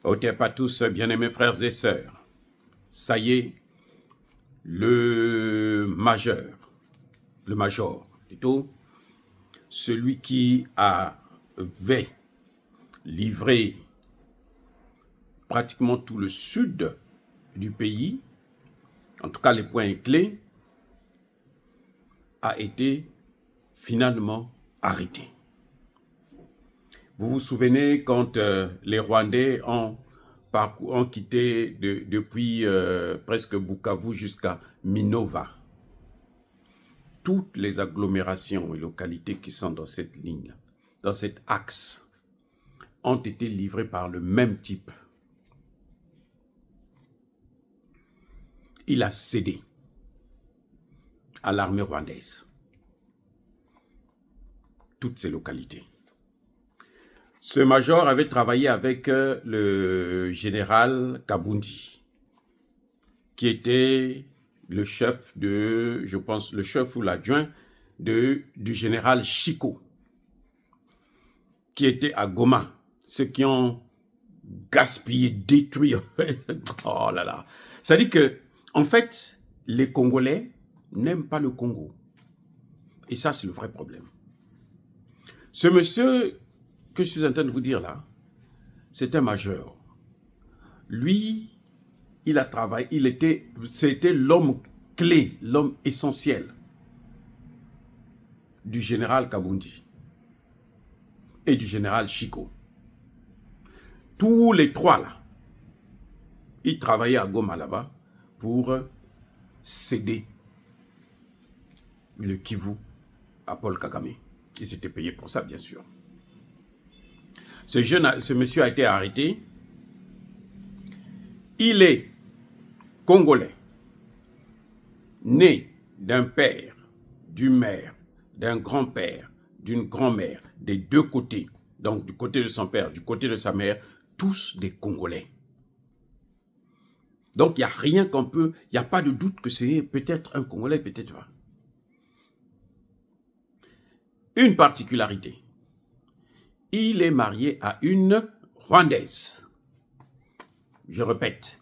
Otep à tous, bien-aimés frères et sœurs. Ça y est, le major, plutôt, celui qui avait livré pratiquement tout le sud du pays, en tout cas les points clés, a été finalement arrêté. Vous vous souvenez quand les Rwandais ont quitté depuis presque Bukavu jusqu'à Minova. Toutes les agglomérations et localités qui sont dans cette ligne, dans cet axe, ont été livrées par le même type. Il a cédé à l'armée rwandaise. Toutes ces localités. Ce major avait travaillé avec le général Kabundi, qui était le chef de, je pense, le chef ou l'adjoint du général Chiko, qui était à Goma, ceux qui ont gaspillé, détruit. Oh là là. Ça dit que, en fait, les Congolais n'aiment pas le Congo. Et ça, c'est le vrai problème. Ce monsieur que je suis en train de vous dire là, c'est un major. Lui, il a travaillé, c'était l'homme clé, l'homme essentiel du général Kabundi et du général Chiko. Tous les trois là, ils travaillaient à Goma là-bas pour céder le Kivu à Paul Kagame. Ils étaient payés pour ça, bien sûr. Ce monsieur a été arrêté. Il est congolais, né d'un père, d'une mère, d'un grand-père, d'une grand-mère, des deux côtés. Donc, du côté de son père, du côté de sa mère, tous des Congolais. Donc, il n'y a rien qu'on peut, il n'y a pas de doute que c'est peut-être un Congolais, peut-être pas. Une particularité. Il est marié à une Rwandaise. Je répète,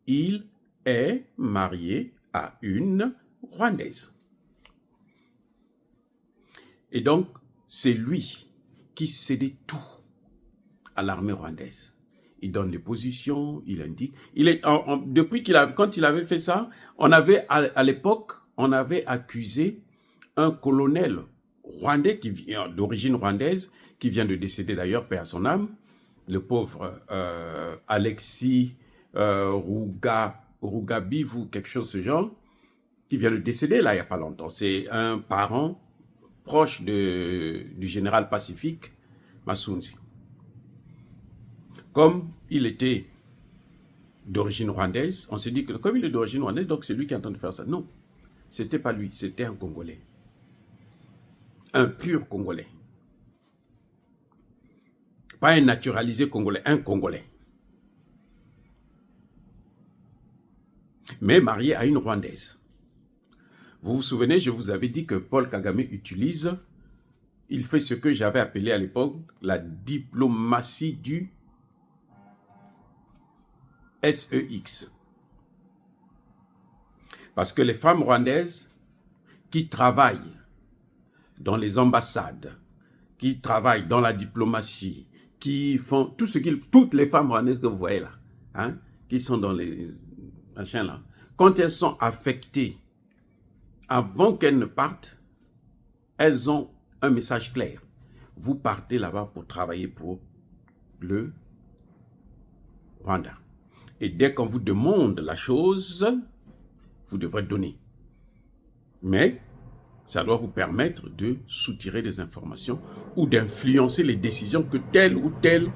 il est marié à une Rwandaise. Et donc, c'est lui qui cédait tout à l'armée rwandaise. Il donne les positions, il indique. Depuis quand il avait fait ça, on avait, à l'époque, on avait accusé un colonel rwandais qui vient d'origine rwandaise, qui vient de décéder d'ailleurs, paix à son âme, le pauvre Alexis Rugabivu, quelque chose de ce genre, qui vient de décéder là il n'y a pas longtemps. C'est un parent proche du général Pacifique Massounzi. Comme il était d'origine rwandaise, on s'est dit que comme il est d'origine rwandaise, donc c'est lui qui est en train de faire ça. Non, c'était pas lui, c'était un Congolais. Un pur Congolais. Pas un naturalisé Congolais, un Congolais. Mais marié à une Rwandaise. Vous vous souvenez, je vous avais dit que Paul Kagame il fait ce que j'avais appelé à l'époque la diplomatie du SEX. Parce que les femmes rwandaises qui travaillent dans les ambassades, qui travaillent dans la diplomatie, qui font tout ce toutes les femmes rwandaises que vous voyez là, hein, qui sont dans les machins là, quand elles sont affectées, avant qu'elles ne partent, elles ont un message clair. Vous partez là-bas pour travailler pour le Rwanda. Et dès qu'on vous demande la chose, vous devrez donner. Mais ça doit vous permettre de soutirer des informations ou d'influencer les décisions que tel ou tel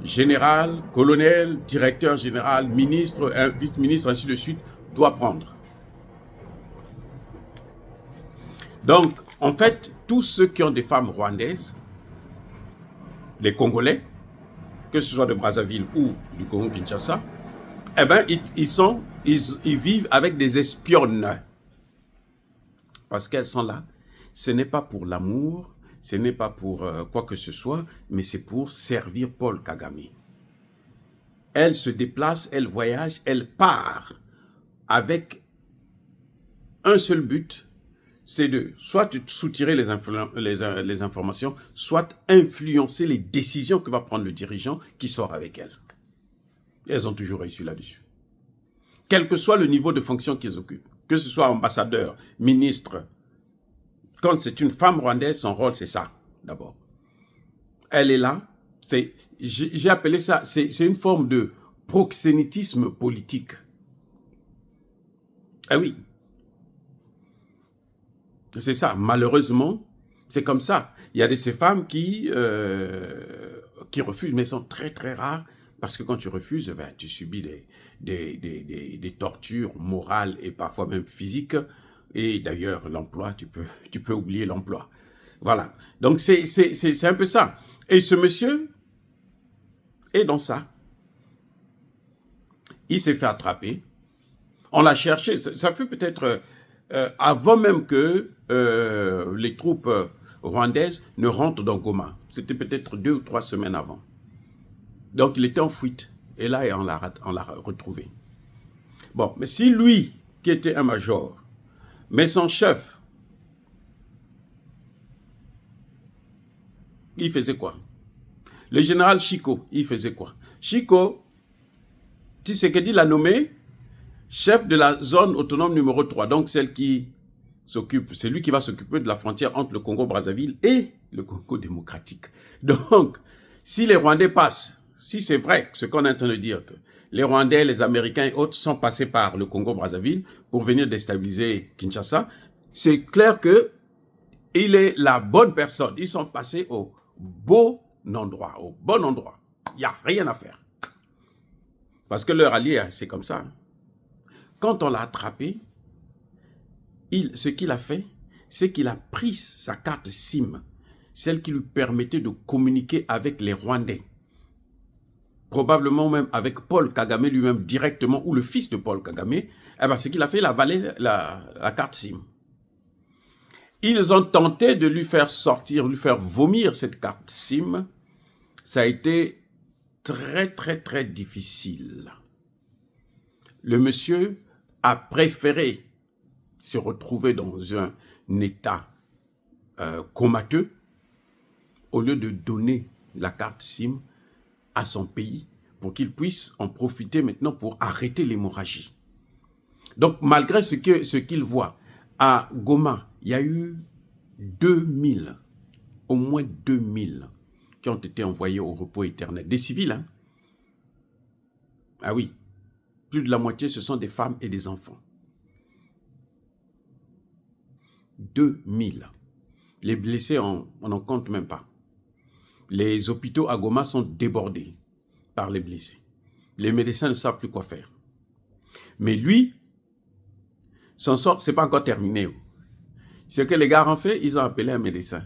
général, colonel, directeur général, ministre, vice-ministre, ainsi de suite, doit prendre. Donc, en fait, tous ceux qui ont des femmes rwandaises, les Congolais, que ce soit de Brazzaville ou du Congo-Kinshasa, eh bien, ils vivent avec des espionnes. Parce qu'elles sont là. Ce n'est pas pour l'amour, ce n'est pas pour quoi que ce soit, mais c'est pour servir Paul Kagame. elle se déplace, elle voyage, elle part avec un seul but, c'est de soit soutirer les informations, soit influencer les décisions que va prendre le dirigeant qui sort avec elle. Elles ont toujours réussi là-dessus. Quel que soit le niveau de fonction qu'ils occupent, que ce soit ambassadeur, ministre, quand c'est une femme rwandaise, son rôle c'est ça, d'abord. Elle est là, j'ai appelé ça, c'est une forme de proxénétisme politique. Ah oui. C'est ça, malheureusement, c'est comme ça. Il y a de ces femmes qui refusent, mais sont très très rares, parce que quand tu refuses, ben, tu subis des tortures morales et parfois même physiques, et d'ailleurs l'emploi, tu peux oublier l'emploi. Voilà, donc c'est un peu ça. Et ce monsieur est dans ça. Il s'est fait attraper, on l'a cherché, ça fait peut-être... avant même que les troupes rwandaises ne rentrent dans Goma. C'était peut-être 2 ou 3 semaines avant. Donc il était en fuite. Et là, on l'a retrouvé. Bon, mais si lui, qui était un major, mais son chef, il faisait quoi? Le général Chiko, il faisait quoi? Chiko, Tshisekedi l'a nommé chef de la zone autonome numéro 3, donc celle qui s'occupe, c'est lui qui va s'occuper de la frontière entre le Congo-Brazzaville et le Congo démocratique. Donc, si les Rwandais passent, si c'est vrai ce qu'on est en train de dire, que les Rwandais, les Américains et autres sont passés par le Congo-Brazzaville pour venir déstabiliser Kinshasa, c'est clair que il est la bonne personne. Ils sont passés au bon endroit, Il n'y a rien à faire. Parce que leur allié, c'est comme ça. Quand on l'a attrapé, ce qu'il a fait, c'est qu'il a pris sa carte SIM, celle qui lui permettait de communiquer avec les Rwandais. Probablement même avec Paul Kagame lui-même directement, ou le fils de Paul Kagame. Eh ben, ce qu'il a fait, il a avalé la carte SIM. Ils ont tenté de lui faire sortir, lui faire vomir cette carte SIM. Ça a été très, très, très difficile. Le monsieur a préféré se retrouver dans un état comateux au lieu de donner la carte SIM à son pays pour qu'il puisse en profiter maintenant pour arrêter l'hémorragie. Donc, malgré ce qu'il voit, à Goma, il y a eu 2000, au moins 2000 qui ont été envoyés au repos éternel. Des civils, hein? Ah oui, plus de la moitié, ce sont des femmes et des enfants. 2000. Les blessés, on n'en compte même pas. Les hôpitaux à Goma sont débordés par les blessés. Les médecins ne savent plus quoi faire. Mais lui, son sort, ce n'est pas encore terminé. Ce que les gars ont fait, ils ont appelé un médecin.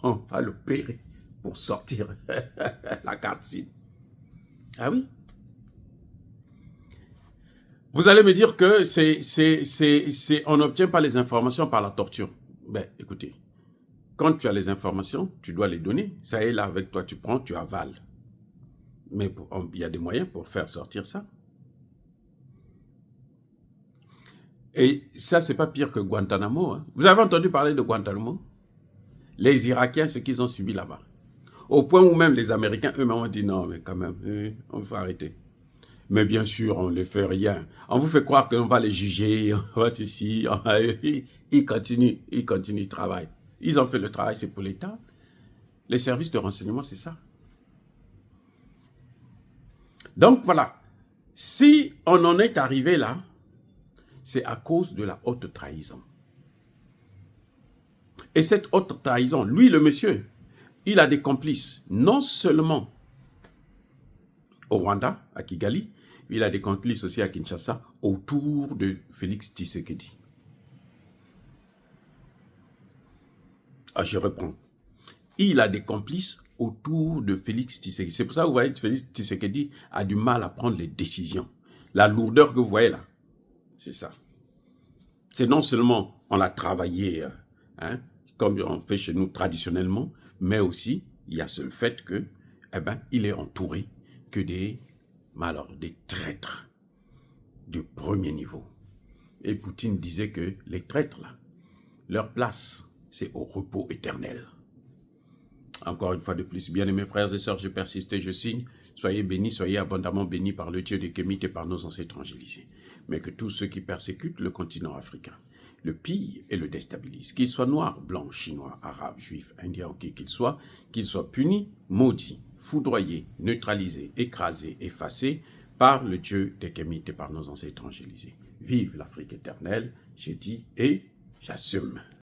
On va l'opérer pour sortir la carte SIM. Ah oui? Vous allez me dire que on n'obtient pas les informations par la torture. Ben, écoutez, quand tu as les informations, tu dois les donner. Ça est là avec toi, tu prends, tu avales. Mais il y a des moyens pour faire sortir ça. Et ça, c'est pas pire que Guantanamo. Hein. Vous avez entendu parler de Guantanamo? Les Irakiens, ce qu'ils ont subi là-bas. Au point où même les Américains eux-mêmes ont dit non, mais quand même, on va arrêter. Mais bien sûr, on ne les fait rien. On vous fait croire qu'on va les juger, on va ceci. Ils continuent de travailler. Ils ont fait le travail, c'est pour l'État. Les services de renseignement, c'est ça. Donc voilà, si on en est arrivé là, c'est à cause de la haute trahison. Et cette haute trahison, lui, le monsieur, il a des complices, non seulement au Rwanda, à Kigali, il a des complices aussi à Kinshasa, autour de Félix Tshisekedi. Ah, je reprends. Il a des complices autour de Félix Tshisekedi. C'est pour ça que vous voyez que Félix Tshisekedi a du mal à prendre les décisions. La lourdeur que vous voyez là, c'est ça. C'est non seulement on l'a travaillé, hein, comme on fait chez nous traditionnellement, mais aussi il y a ce fait que, il est entouré que des mais alors des traîtres de premier niveau. Et Poutine disait que les traîtres, là, leur place, c'est au repos éternel. Encore une fois de plus, bien-aimés frères et sœurs, je persiste et je signe. Soyez bénis, soyez abondamment bénis par le Dieu des Kémites et par nos ancêtres angélisés. Mais que tous ceux qui persécutent le continent africain, le pillent et le déstabilisent, qu'ils soient noirs, blancs, chinois, arabes, juifs, indiens, qui qu'ils soient punis, maudits, foudroyés, neutralisés, écrasés, effacés par le Dieu des Kémites et par nos ancêtres angélisés. Vive l'Afrique éternelle, j'ai dit et j'assume.